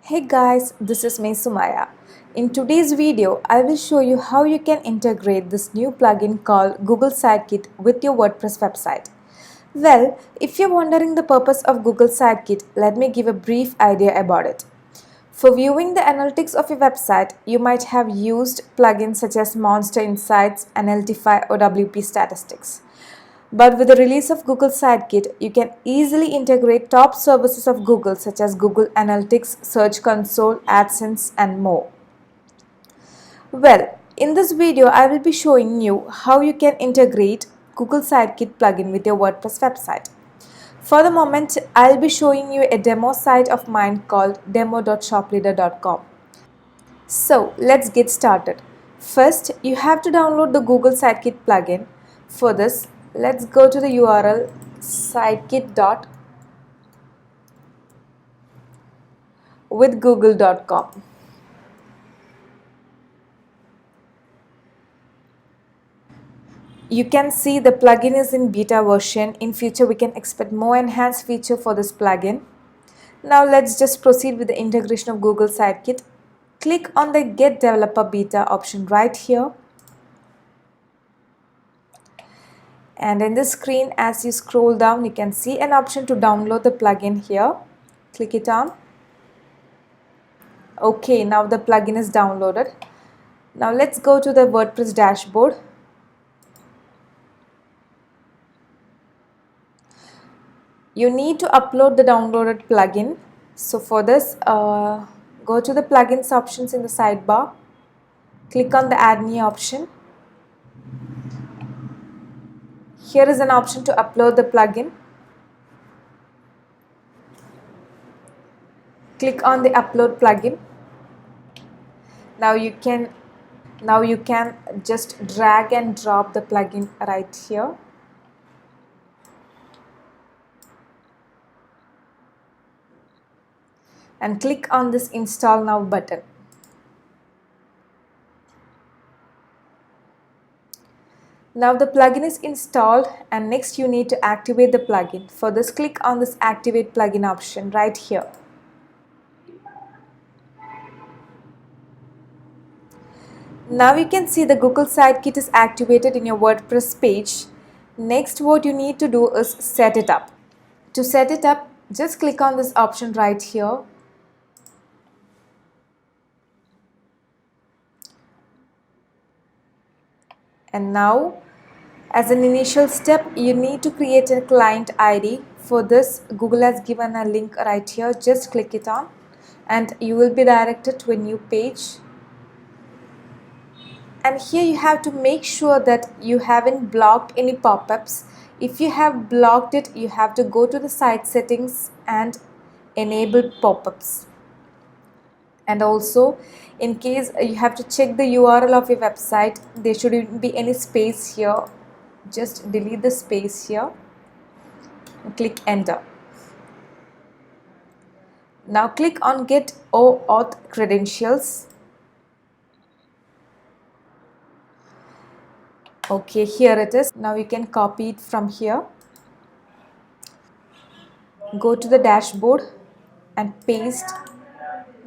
Hey guys, this is me Sumaya. In today's video, I will show you how you can integrate this new plugin called Google Sitekit with your WordPress website. Well, if you're wondering the purpose of Google Sitekit, let me give a brief idea about it. For viewing the analytics of your website, you might have used plugins such as Monster Insights, Analytify, or WP Statistics. But with the release of Google Sidekick, you can easily integrate top services of Google such as Google Analytics, Search Console, AdSense, and more. Well, in this video, I will be showing you how you can integrate Google Sidekick plugin with your WordPress website. For the moment, I'll be showing you a demo site of mine called demo.shopleader.com. So let's get started. First, you have to download the Google Sidekick plugin. For this, let's go to the URL sidekit.withgoogle.com. You can see the plugin is in beta version. In future, we can expect more enhanced feature for this plugin. Now let's just proceed with the integration of Google Sidekick. Click on the Get Developer Beta option right here. And in this screen, as you scroll down, you can see an option to download the plugin here. Click it on. Okay, now the plugin is downloaded. Now let's go to the WordPress dashboard. You need to upload the downloaded plugin. So for this, go to the plugins options in the sidebar. Click on the Add New option. Here is an option to upload the plugin. Click on the Upload plugin. Now you can just drag and drop the plugin right here. And click on this Install Now button. Now the plugin is installed, and next you need to activate the plugin. For this, click on this Activate Plugin option right here. Now you can see the Google Sidekick is activated in your WordPress page. Next, what you need to do is set it up. To set it up, just click on this option right here. And now, as an initial step, you need to create a client ID. For this, Google has given a link right here. Just click it on and you will be directed to a new page. And here you have to make sure that you haven't blocked any pop-ups. If you have blocked it, you have to go to the site settings and enable pop-ups. And also, in case you have to check the URL of your website, there shouldn't be any space here. Just delete the space here and click enter. Now click on Get OAuth Credentials. Okay, here it is. Now you can copy it from here. Go to the dashboard and paste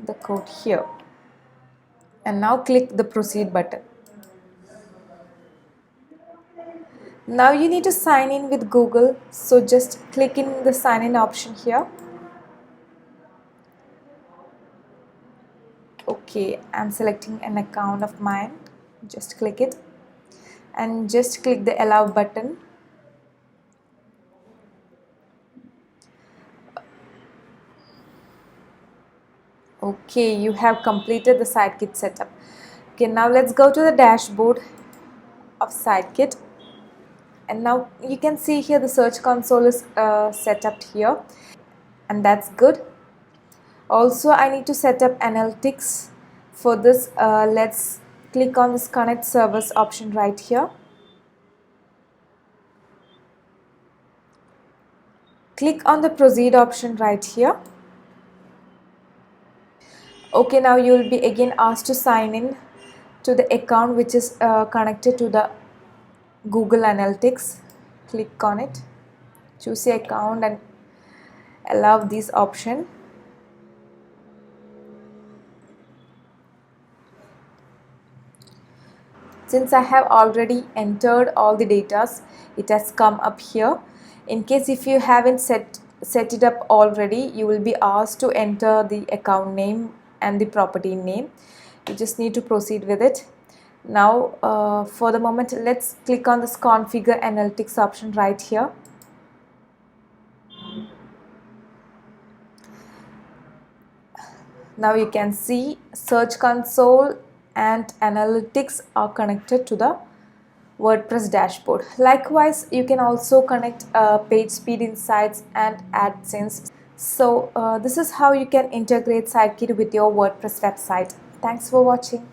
the code here. And now click the Proceed button. Now you need to sign in with Google. So just click in the sign in option here. Okay, I'm selecting an account of mine. Just click it and just click the allow button. Okay, you have completed the Sidekick setup. Okay, now let's go to the dashboard of Sidekick. And now you can see here the search console is set up here, and that's good. Also, I need to set up analytics. For this, let's click on this connect servers option right here. Click on the proceed option right here. Okay, now you will be again asked to sign in to the account which is connected to the Google Analytics. Click on it, choose your account and allow this option. Since I have already entered all the data, it has come up here. In case if you haven't set it up already, you will be asked to enter the account name and the property name. You just need to proceed with it. Now for the moment, let's click on this configure analytics option right here. Now you can see Search Console and Analytics are connected to the WordPress dashboard. Likewise, you can also connect page speed insights and AdSense. So this is how you can integrate Sitekit with your WordPress website. Thanks for watching.